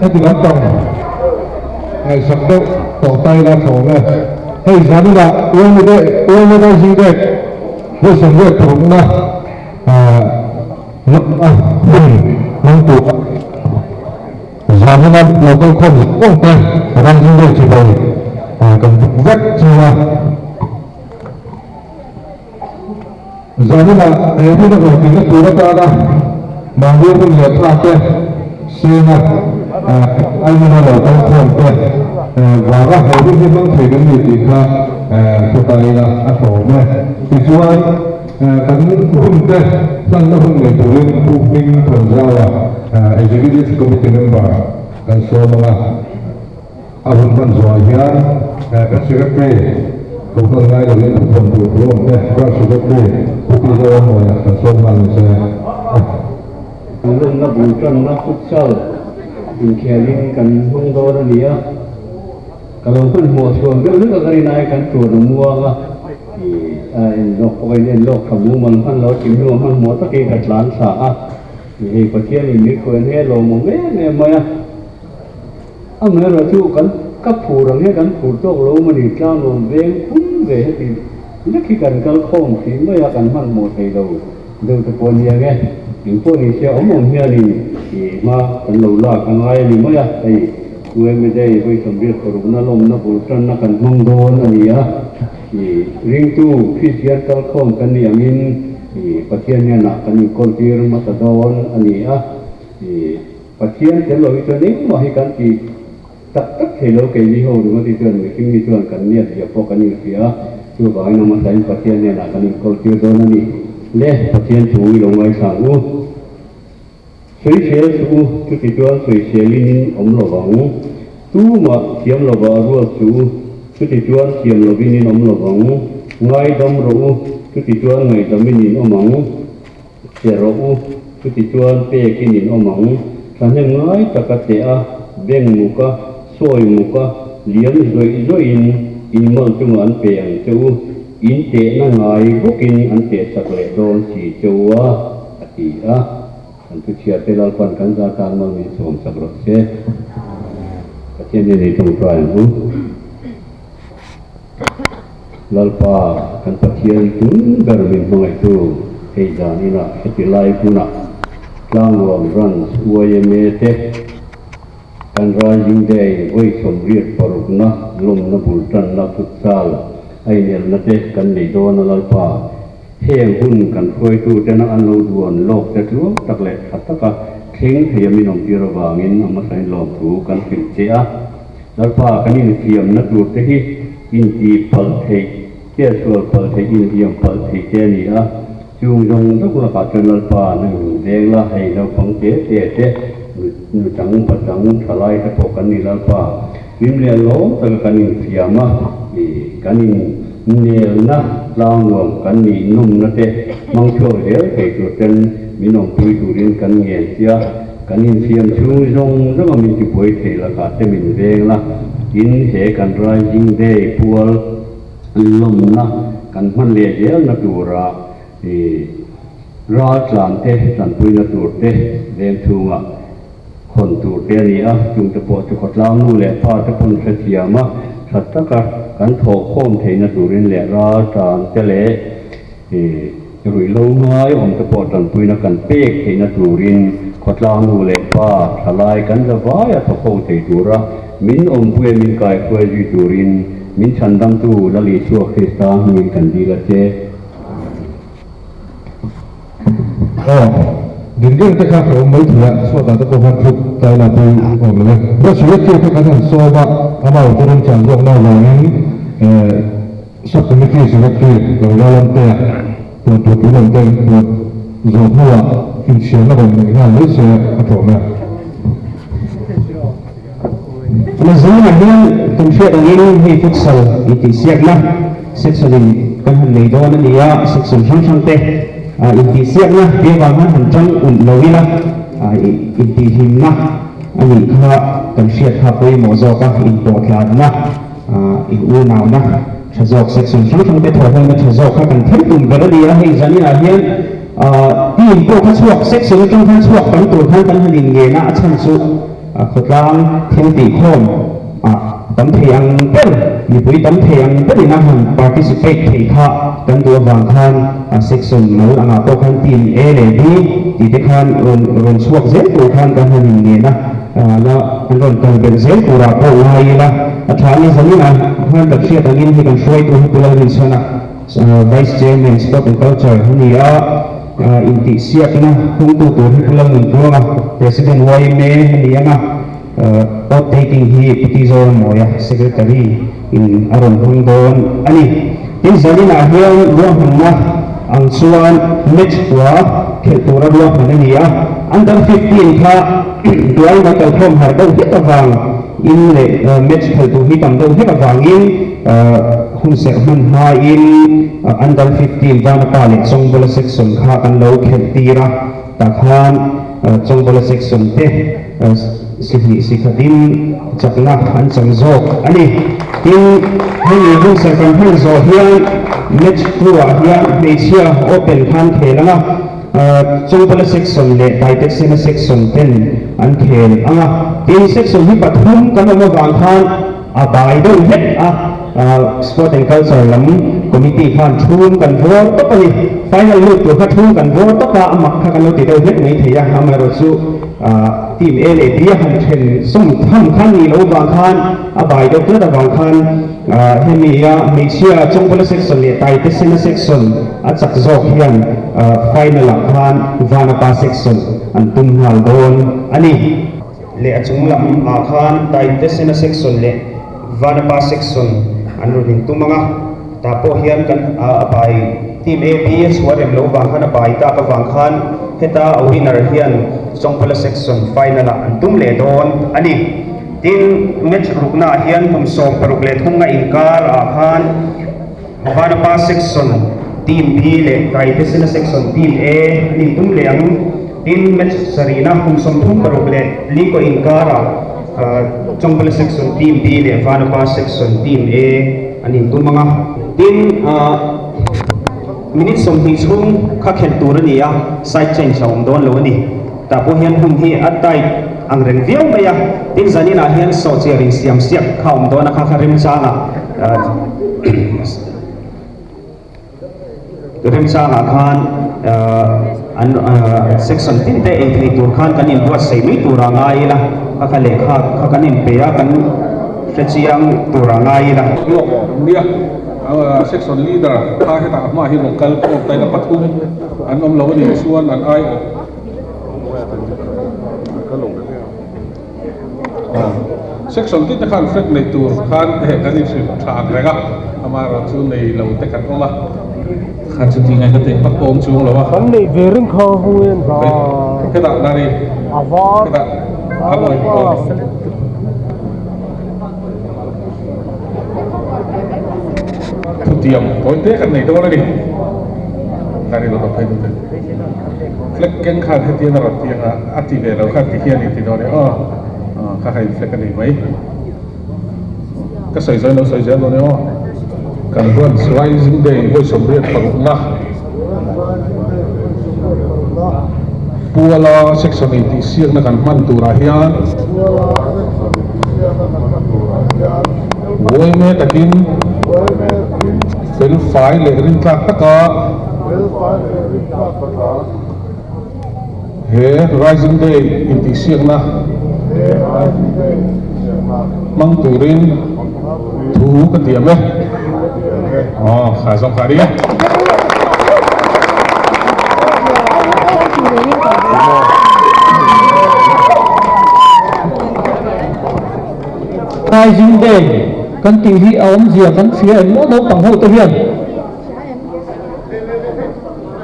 thì nó tổng ngày sắp tới tỏ tay là thổ này hay dám là uống như đây gì đây với sự việc thủng là nông tụ dám như là con không ổn tay đang như đây chỉ bồi cần rất là dám như là nếu như là tiếng cái cú đó ta mà đưa cái nghiệp ra tên xưa là anh là ở trong phòng tên và các hệ thống những thầy đến nhiều thì là của tay là ăn khổ này thì chú anh cắn hung tên sang nó hung để chủ lên phụ minh thuần giao là executive committee member cần số mà hung văn giỏi hiền các secretary cũng không ngay đầu tiên thuần thủ luôn này các secretary cũng đi ra ngoài cần số mà sẽ luôn nó bùn trần nó phút sau mình khéo lên cần hung đô đó nhỉ kalau pun mua xuồng cái nước cái này cần chuột mua mà thì lộc cái này lộc kamu mình lo chim mua mình mua tất cả các lán xã thì có chuyện mình biết quên hết rồi một mấy mà ông nói là chú cần cấp phủ rồi hết cần phủ tốt rồi mà đi trao rồi về thì nhất khi cần cơ không thì mới là cần mình một thầy đầu từ quân nhà nghe những cô này sẽ ống một nhà thì mà cần lâu là cần ai thì mới thì người mình đây với sản xuất của nó lồng nó bổ trần nó cần mong đo nó gì á thì riêng tu phi tiết cao không cần niệm in thì phát hiện nhà nọ cần con tiền mà tao đo anh gì á thì phát hiện cái lối cho nên mà hay cần thì tất thể lối cái gì hồ đúng không thì trường người kinh nghiệm trường cần niệm thì có cần niệm gì á chưa có anh mà thấy phát hiện nhà nọ cần con tiền đó nó đi lên phát hiện chú ý lòng ai sáng u suy chế chú chú thì cho suy chế linh ống lò vàng tu mà tiêm lò vàng rồi chú chú thì cho tiêm lò vinh ống lò vàng ngay đom rồi chú thì cho ngay đom vinh ống mỏng chè rồi chú thì cho pe kinh ống mỏng thành những ngay tất cả thế à beng muka soi muka liếm rồi in mong chung ăn beng chú in tệ na ngay bốc in ăn tệ sạc lệ đòn chỉ chú thì tu chia te lal pan kan za kan mal mi som sak ro se ka chen ni tung trai hu lal pa kan pa thia tun gar min hoi tu hei za ni na ti lai pu na klang rom ran uye me te kan rising day voi som riat paruk na lom na bul tan na futsal ai nel na te kan nei do na lal pa hiện hun cần khơi tu trên nó ăn lâu buồn lộc để chúa đặc lệ thật tất cả khiến thì mình nông tiêu vào nghìn mà sai lộc tu cần kiểm tra đó là cái những hiểm nó tu thế hi in đi phật thầy kia sửa phật thầy in hiểm phật thầy kia này á chung dùng rất là cả chân là nên đây là hay là phóng chế người trắng và trắng trả lại cái bộ cái này là phim liền lố từ cái những hiểm á thì cái những nhiều na lao nguồn cắn mì nung nó thế mong chờ để cái chỗ chân mình nông tươi thủ điên cắn nghề chưa cắn in xiêm chú rong rất là mình chỉ bồi thì là cả thế mình về là in hệ cắn rising day pool lồng na cắn man lệ dễ nó đủ ra thì ra làm thế làm tươi nó đủ thế đem thu àคนตูเตียนี่อ่ะจุงจะปวดจะขดล้างนู่นแหละพาจะพ้นเสียมาสัตว์ตะกันโถโค้มเทนตูรินแหละราจานเจเละจะรุ่ยลงไม้อมจะปวดตันปุยนักกันเป๊กเทนตูรินขดล้างนู่นแหละพาทลายกันจะว้ายตะโคเทตูระมินอมปุยมินกายปุยจูรินมินชันดังตูละลีชัวคริสตามินกันดีละเจđiểm đến tất cả các mấy thứ ạ, so với các công việc tại là tôi còn là rất chủ yếu các cái thằng so với bảo tôi đang chẳng rộng nào là những sắp tới khi sự việc rồi ra làm tệ rồi tôi cứ làm tệ rồi rồi mua kinh chiến là còn những hàng rất sẽ bắt đầu mà mà dưới này nhá công việc ở đây thì phút sau thì siết na siết sau thì cái hàng này đó nó đi á siết sùng sang tệ inti siap na dia bangun hancang unlogi lah inti himna ani kha kan siat kha poi mozo ka import la na in u naw na chazok section sang te thoi na chazok kha kan thil tum gar dia hi zani a hian ti import kha chuak section trong khan chuak kan tur khan kan hanin nge na achan chu ขดล้างเทียงตีโคมตำเทียงเป็นมีปุ๋ยตำเทียงเป็นนะฮัน participate ที่ข้ากันตัวบางคันsection นู้นตัวคันทีมเอเลยดีที่ที่คันรุนช่วงเส้นตัวคันกันหันนี่นะแล้วอันนั้นกันเป็นเส้นตัวเราโอ้ยละทางนี้สันนี่นะท่านตัดเชือกตรงนี้ให้กันช่วยตัวให้ตัวเราดิฉันนะ vice chairman sport and culture ฮันนี่อินติเสียกนะคุ้มตัวให้ตัวเราหนึ่งตัวนะ president วัยเมย์ฮันนี่นะ taking he petition moya secretary in aron hungdon ani in zalina hian ruang hangna ang chuan match wa kheltura ruang hangania under 15 kha duai na kal thom har do hit awang in le match kheltu hi tam do hit awang in hun se man ha in under 15 van pa le chongbol section kha kan lo kheltira ta khan chongbol section te sikhatin chakna an chamzok ani tin hei hun sa kan han zo hian match tua hian meisia open khan khelanga chongpala section le title sena section 10 an khel anga tin section hi pathum kan ma wang khan abai do het sport and culture lam committee khan thum kan vote to pani final look to kha thum kan vote to ka amak kha kan lo ti do het mai theya hamaro chu team A le dia han then sum tham khan ni lo bang khan abai do tu da bang khan hemia meisia chongpala section le title sena section achak zo hian final khan vanapa section an tum hal don ani le achunglam khan title sena section le vanapa section anruhin tumanga tapo hian kan abai team APS warem lo bang khan abai ta ka bang khan heta winner hian chongpala section final antum le don ani tin match rukna hian hum som paruk le thunga inkar khan vanapa section team B le kaitesena section team A ni tum le ang tin match sarina hum som thum paruk le liko inkar chongpala section team B le vanapa section team A ani tumanga tin minute som hi chung kha khel tur ni ya side change som don lo ni ta po hian hum hi atai ang ren viau maya tin zanina hian so che ring siam siak khaum don kha kha rim cha na rim cha na khan an section tin te e thei tur khan kanin buat sei mi tura ngai la kha kha le kha kanin pe ya kan fechiang tura ngai la nia section leader kha heta ma hi local ko tai na pathum an om lo ni suan an ai section tin khan frek nei tur khan he kan ni thak rega amara chu nei lo te kan oma khan chu tingai ka te pa kom chung lo wa kan nei verin kho huyen ba heta nari avar heta amoi ko tiam pointe kan nei to ni dari lo tapai tu flek ken khan heti na rat tiang ati ve lo khan ti hian ni ti do ni kha hai flek kan nei mai ka soi lo soi lo ni kan ron rising day voi somriat pangna puala section 80 siang na kan man tu rahian voi me takin fel file le rin tlak taka he rising day inti siang na mang turin thu ka tiam le kha song khari rising day kan ti hi aom zia kan fia mo no pang ho to hian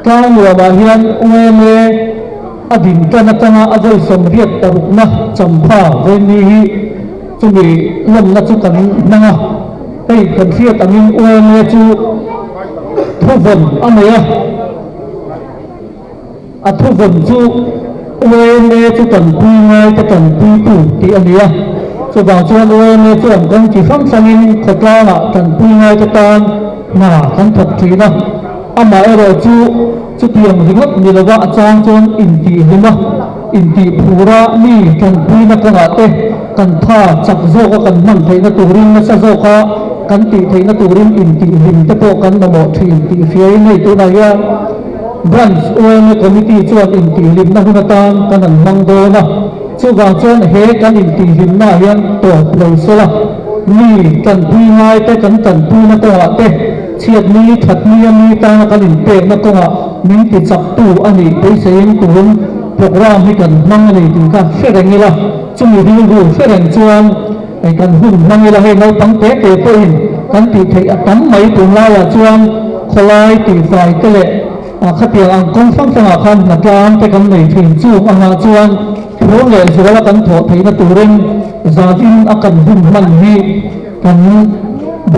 tang wa ba hian ueme adin kana tanga avoi som riat tarukna champha veni hi chumi lom na chu kan nanga ei kan fia tamin ueme chu thuvon amaya a thuvon chu ueme chu kan pui ngai ta kan pui tu ti ania so bang chuan ueme chuan kan chi phang sangin khotla na kan pui ngai ta tan na kan thot thina ama ero chu chút tiền thì ngất như là vợ trang chôn in tì lên mà in tì phù ra mi cần quy nó có ngã tê cần tha chặt dâu có cần mặn thấy nó tù rin nó sa dâu có cần tì thấy nó tù rin in tì hình tế bộ cần nó bỏ thủy in tì phía này tụ này ya branch OM committee chôn in tì lim nó hôn tan cần hẳn măng đô na chú vàng chôn hế cần in tì lim na yan tổ lời số là mi cần quy ngay tê cần quy nó có ngã tê chiết mi thật mi ta cần in tê nó có ngã mình thì chặt tù anh ấy bây giờ em tụi program hay cần mang anh ấy thì cả phép đánh như là chúng mình đi ngủ phép đánh chuan cái cần hùng mang như là hay nói bắn té để tôi cần thì thấy tắm mấy tụi lai là chuan khơi thì phải cái lệ khát tiền ăn công phong phong khăn là cái cái cần này thì chu ăn là chuan thiếu lệ rồi là cần thọ thấy là tụi ring gia đình cần hùng mang đi cần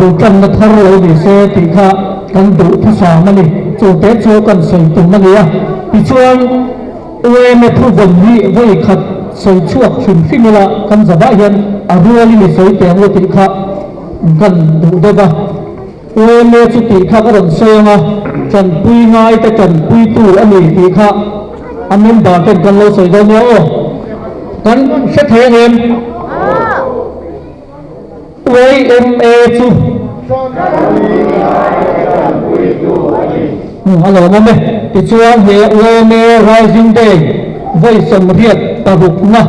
bù cần là thở rồi để xe thì cả cần đủ thứ sáu mà đi chỗ tết chỗ cần xây tụi mà đi à thì chuan ue me thu vần hi voi khat soi chuak thim phim la kan zaba hian a ruali ni soi te ngo ti kha kan du de ba ue me chu ti kha ka ron soi nga kan pui ngai te kan pui tu ani ti kha amen ba ten kan lo soi do ne o kan se the hem ue em e chu alo mame ti chuan he ue rising day voi som riat tabuk na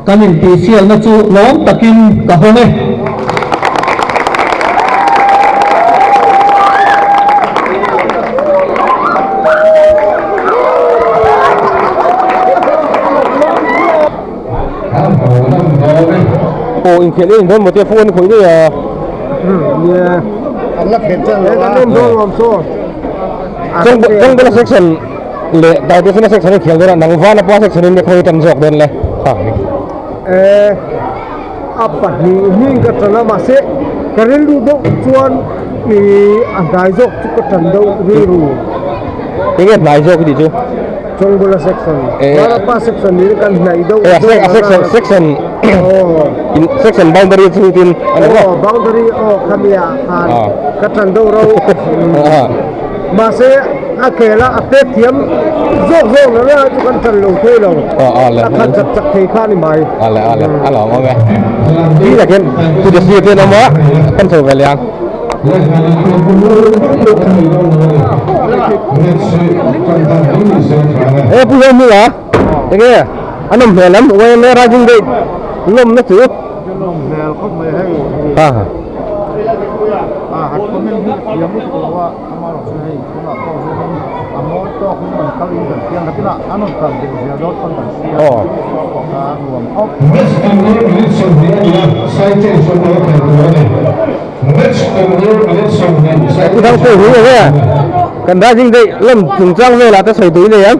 kanin ti sial na chu lom takin ka home in khiển in thôi một tia phun khối đi à anh lắc hết chân đấy anh em thôi làm sao trong cái section lệ đại cái section này khiển rồi nắng van nó qua section này khơi trần dọc đơn này apa ni cái trần là mà sẽ cái lu đó chuan ni anh đại dọc cái trần đâu riru cái nghe đại dọc cái gì chứ trong bola section para pa section ni kan nai đâu section section boundary tin ano ko boundary khamia cái trần đâu đâu mà sẽ akela apet thiam zok nó là cái trần lồng thuê lồng khăn chặt chặt thì khăn đi mày alo mà mẹ đi là cái tu được gì thế nào mà con thổi về liền bây giờ nữa cái kia anh ông về lắm quay ra chung đi lom nó chữ không mày hay hạt con mình hiếm một cáiว่ามาหรอกใช่คนละก็คืออมอตก็คือมันเขาอินเดียเพียงแต่ละอันนั้นกันเป็นเสียรถคนต่างเสียของการรวมอ๊อฟ Next and more minutes of the year, citing from the open. Next and more minutes of the cái thằng tuổi như thế à cần ra chung đi lom trùng trang về là ta sấy túi này em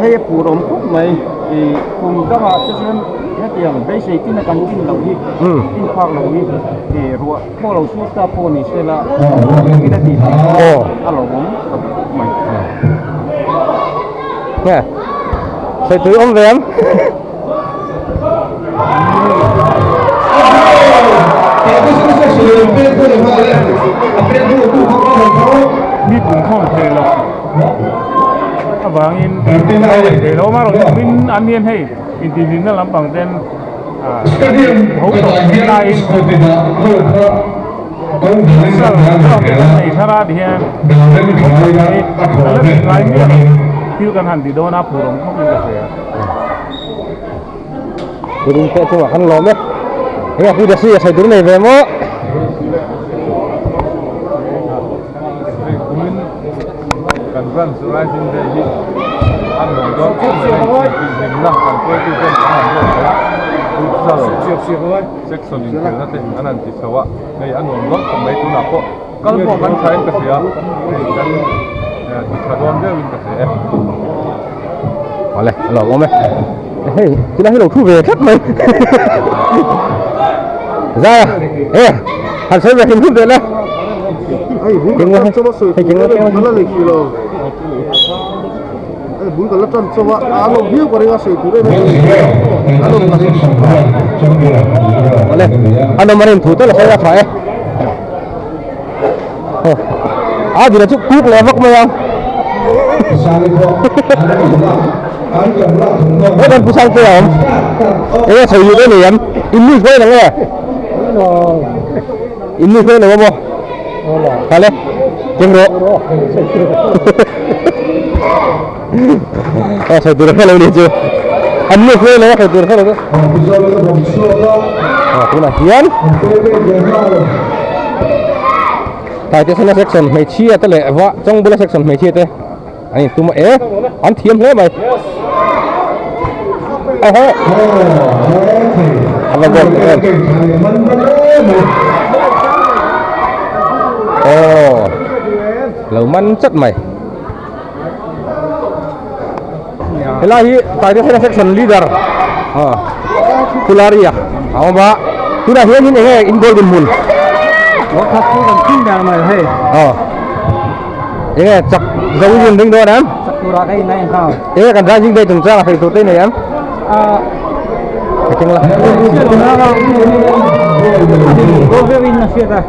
hay phụ đồng khúc mày thì cùng các bạn cho nên cái tiền bây giờ tin là cần tin đầu đi tin khoa đầu đi thì ruộng bao lâu suốt ta phô này sẽ là cái đó thì alo bóng mày nè sấy túi ôm về emมีปุ่มข้อเทลล์บางอินเทลล์มาเราจะบินอันเนียนให้อินทีนินนั่นลำบางเต้นเขาตกที่ไลน์สั่งเราเป็นในทาราดีฮะแล้วไลน์เนี่ยที่กันหันติโดนาผู้ลงเข้าเป็นกระแส Jadi kita cuma kan lom ya. Ya sudah sih saya dulu nih demo. kan ran surai sin de hi an lo do ko ne ni na kan ko tu kan an lo ya utsal section in na te anan ti sawa nei an lo do ko mai tu na ko kal mo kan thain ka sia kan ti thadon de win ka se Vale, lo lom ya. Kita hi lo thu về thắt mày. Ra. Hắn sẽ về hình thu về đây. Tiếng nghe cho bác sĩ tiếng nghe nó là lịch kilo bún cái lát chân cho vợ alo hiu của đây sử đây Vale, ano marin thu tới là sẽ ra phải. Đi là chút cút lẹ vóc mày không? Ôi con pusang kia không? Ê sợi dụ cái này em in đi quay nè. In đi quay nè bố. Hả lẽ? Chừng rồi. Sợi dụ cái lâu đi chưa? Anh đi quay nè sợi dụ cái lâu đó. Cái này hiền. Tại cái này section mấy chia tới lệ vợ trong bữa section mấy chia tới. Anh tụi mày anh thiêm thế mày. Anh hết. Anh làm gì em? Lâu mắn chất mày. Cái này tại cái section leader. Kularia. Ông bà. Tôi đã hiến những cái in golden moon. Nó thật cũng còn kinh đà mày hay. Ini cak jauh yang ding doa em. Sakura cái này sao? Ini kan rajin deh tunggu lah itu ini em. Kecil lah. Có việc in là chuyện này.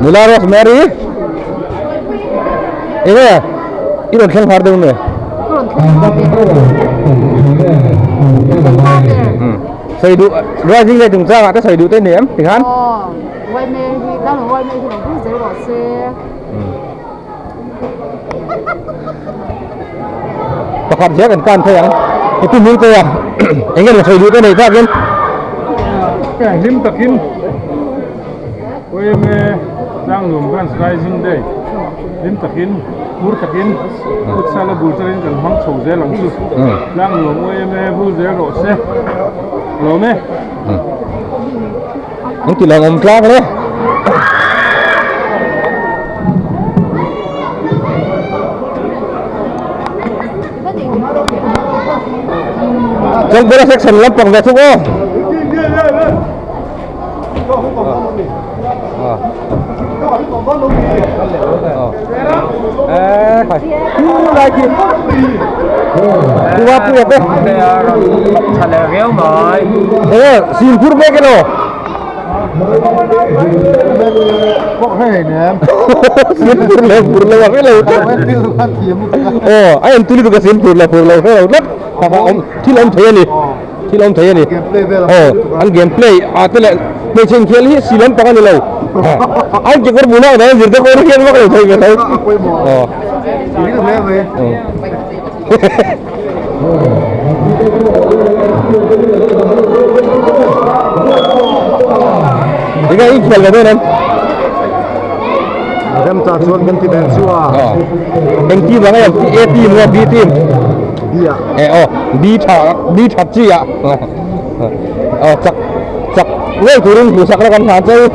Mula Rosemary. Ini khen khar dong nih. Xây đủ rajin deh tunggu lah, xây đủ tên em, tiếng Hàn. Ngoài mê thì đang ở ngoài mê thì nó cũng dễ bỏ xe. Tập hợp sẽ cần thôi anh. Itu mungkin ya. Ingin saya dulu nih tak kan? Cái lim takin. Quay mê đang dùng gan rising day. Lim takin, bur takin. Kut sala bur takin kan hang chou je lang su. Đang dùng quay mê bur je ro se. Ro mê. Những chỉ là ngầm class đấy. Trong bữa section lắm bằng về thuốc không? Phải. Đây kìa. Qua punya deh. Thật ghéo mời. Xin phút mấy cái đồ. Kok hei nih? Purla apa lah itu? Ayam tuli juga purla kalau dah. Apa om? Til om thaya ni. An gameplay. Ate le macam kali silam pakai ni lau. An jekor buna dah jirta kau ni apa kalau thaya lau. Ini tu lewe. Jika ini jual berapa nem? Dem tak cuan ganti ben siwa. Yang team mana yang A team atau B team? Dia. B thật chi ạ? Chắc ngay turun busak lah kan saja.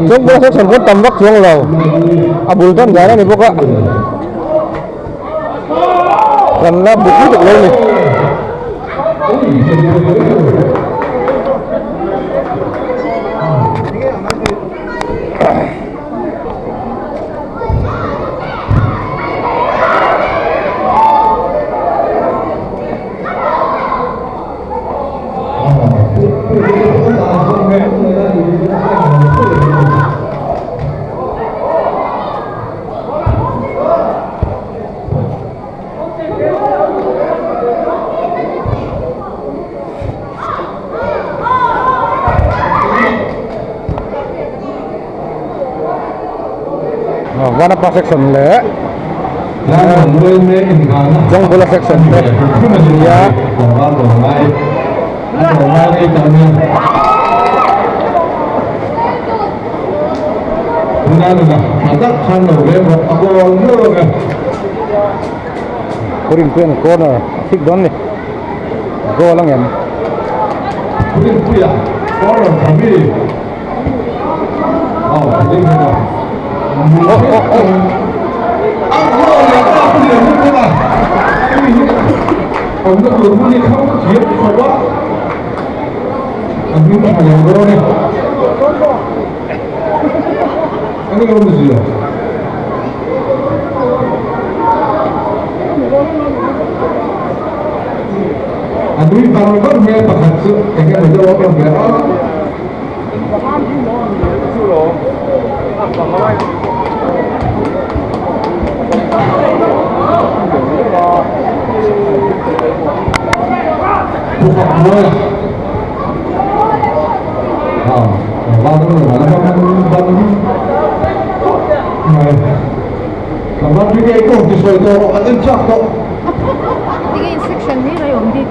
Chúng tôi sẽ sản xuất tầm vóc xuống lầu. Bùi con gái này bốc ạ. Còn là bụi được lâu này. One apa section le? Trong bola section le. Ya. Kuring kuing corner, tik don ni. Go lang yan. Kuring kuya, corner kami. Ông nó vừa đi không chiếm không quá. Ông như mà nhà đó này. Kami kalau mesti. Aduh, kalau kau punya pakai tu, enggak ada orang yang berapa. Bukan dua. Baru malam baru. Kamu pergi ikut di situ, ada cakap. Tiga instruction ni lah yang di.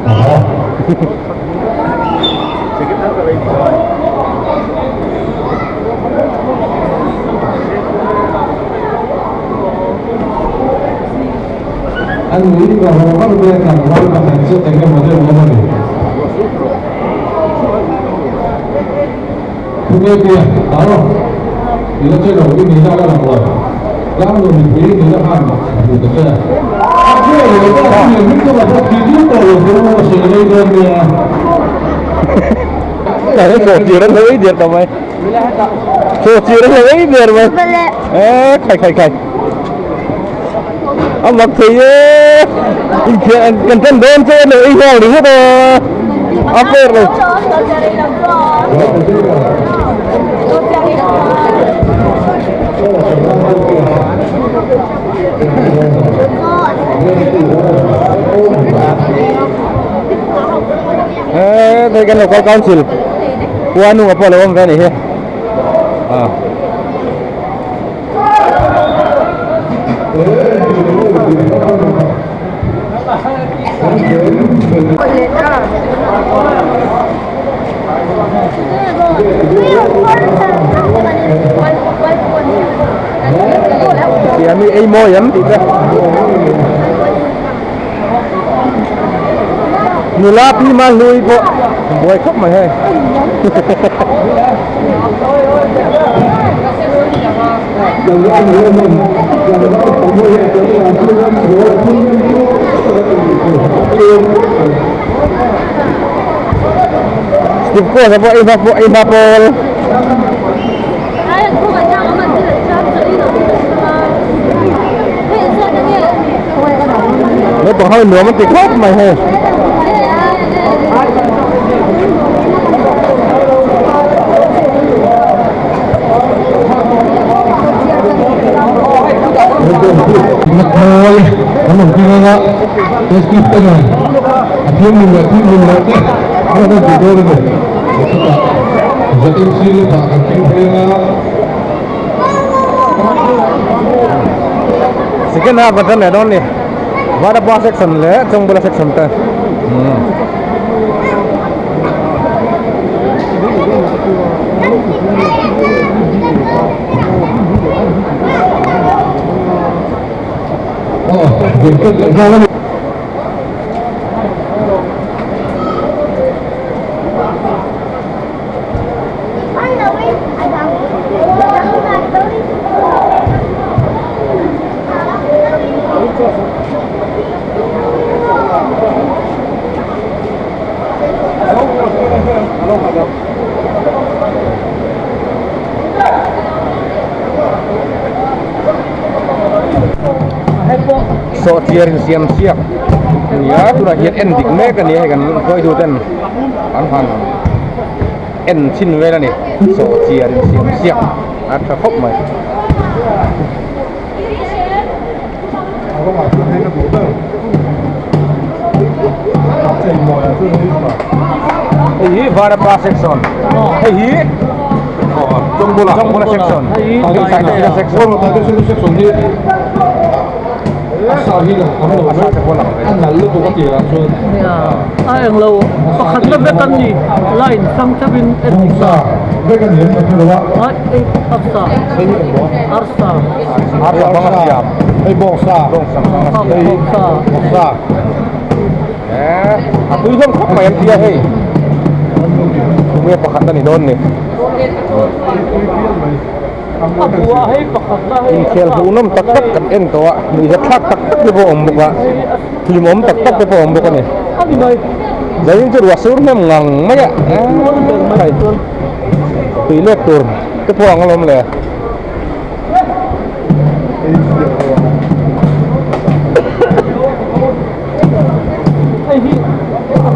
Anu ini kalau orang berbicara orang pakai tu, tengok model mana ni. Punya dia, tahu? Bila cakap ini ni ada apa? Yang tu ni dia kan, betul tak? Aku ni kalau ni kalau apa video kalau semua selesai dia. Đấy, sổ chiều nó lấy điện tao mày. Sổ chiều nó lấy điện mày. Ê, khai. Ông mặc thì in chuyện cần chân đơn chứ nữa in vào đứng hết rồi. Áp về rồi. Thấy cái này con xỉu qua nung apa lewat kan ni? Thì anh ấy môi lắm thì ra. Nula pi mà lui bộ bồi khóc mày hay. Steve ko sa po iba po. Nếu còn hơi nữa mình thì khóc mày hay. Thôi, kamu kira teskip kan? Dia mengatakan ada video ni. Jadi sini tak akan kira. Sekian apa betul ni don ni? Ada buah section le, jong bola section tu. Oh, dekat dalam. So tiar siap-siap. Ya, tu nak hiat endik me kan ya kan kau itu kan anhan. En chin we lah ni. So tiar siap-siap. Ada kop mai. Hei, pada pas section. Hei. Jong bola section. Hei, section. Tadi sini section ni. Asal hilang, kamu asal sekolah. Anda lu tu kaki langsung. Ya, yang lalu pakat na bekan ni line sang cabin Bangsa, mereka ni macam apa? Arsa. Arsa banget siap. Bangsa. Bangsa. Aku itu kok main dia hei. Punya pakatan ni don ni. Aku ahai pakat lah. Kel hunam tak kan en to ni tak di bawah buka. Limom tak di bawah buka ni. Abi baik. Jadi itu wasur memang maya. Pilih tur. Itu puang lom le. ไอ้ที่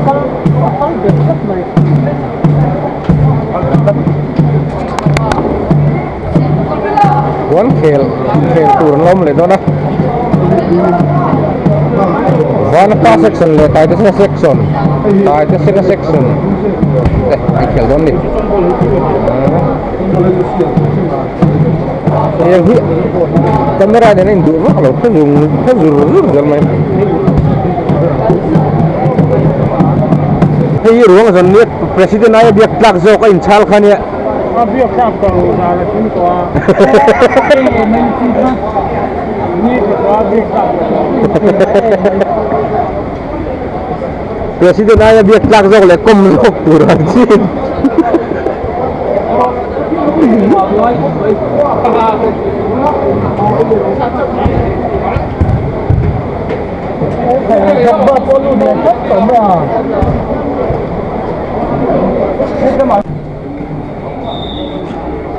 เขาเด็กสักหน่อย quán khel tour lom le đó one pa section le tai te section ai khel don ni yang hi kamera de nin du ma lo khazur gal mai hey ruang zon ni president ay biak plak zo ka in chal khania Abia cap kalau ada tu ni abia cap presiden ay biak plak zo le kom zo pura chi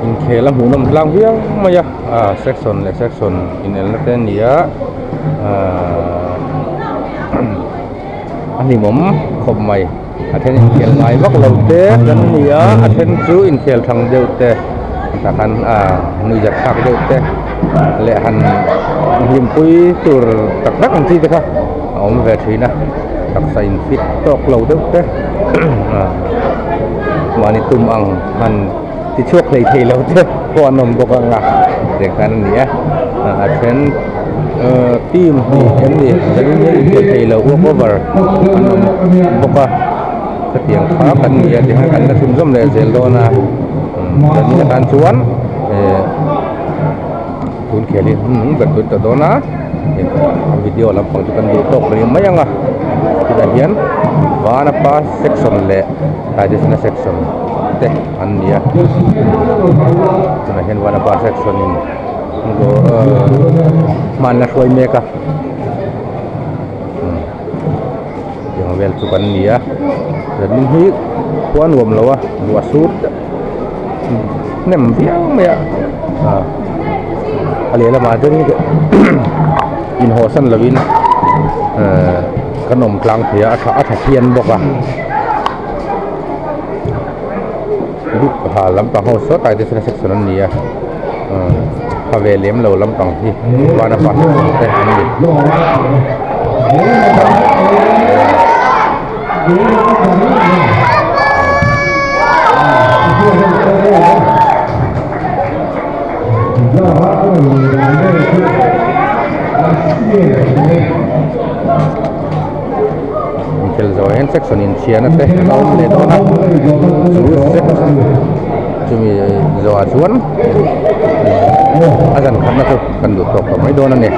in khela hunam lang hiang maya section in elten ya ani mom khom mai athen in khel mai bak lo te dan nia athen chu in khel thang deu te takan nu jak thak deu te le han him pui tur tak dak an ti te kha om ve thina tak sa in fit tok lo deu te wani tum ang hanที่ช่วงเลยทีเราเจอพอนมบกงาเด็กนั้นเนี่ยอาจเป็นทีมที่เห็นดิจะมีทีเราอ้วกโอเวอร์บกกระเตียงฟ้ากันเนี่ยที่ให้กันกระชุ่มส้มเลยเซลโลนะจะมีการชวนคุณเขียนแบบตัวโดนะวิดีโอเราฟังกันดูตกเลยไม่ยังอ่ะkita hian wana pa section le traditional section te an dia tuna hian wana pa section in go man na khoi meka yang wel tu kan dia dan hi puan wom lawa dua sut nem biang me ali la ma den in hosan lawin ขนมกลางเพียอัฐเทียนบอกว่าลูกหาลำปังเขาสดตายที่เซ็กซ์นั้นนี่พาเวเลียมเราลำปังที่วานาปังแต่อันนี้Kelzoen section in China te laum le dona chumi zo azuan azan khanna ko kan du tok mai dona ne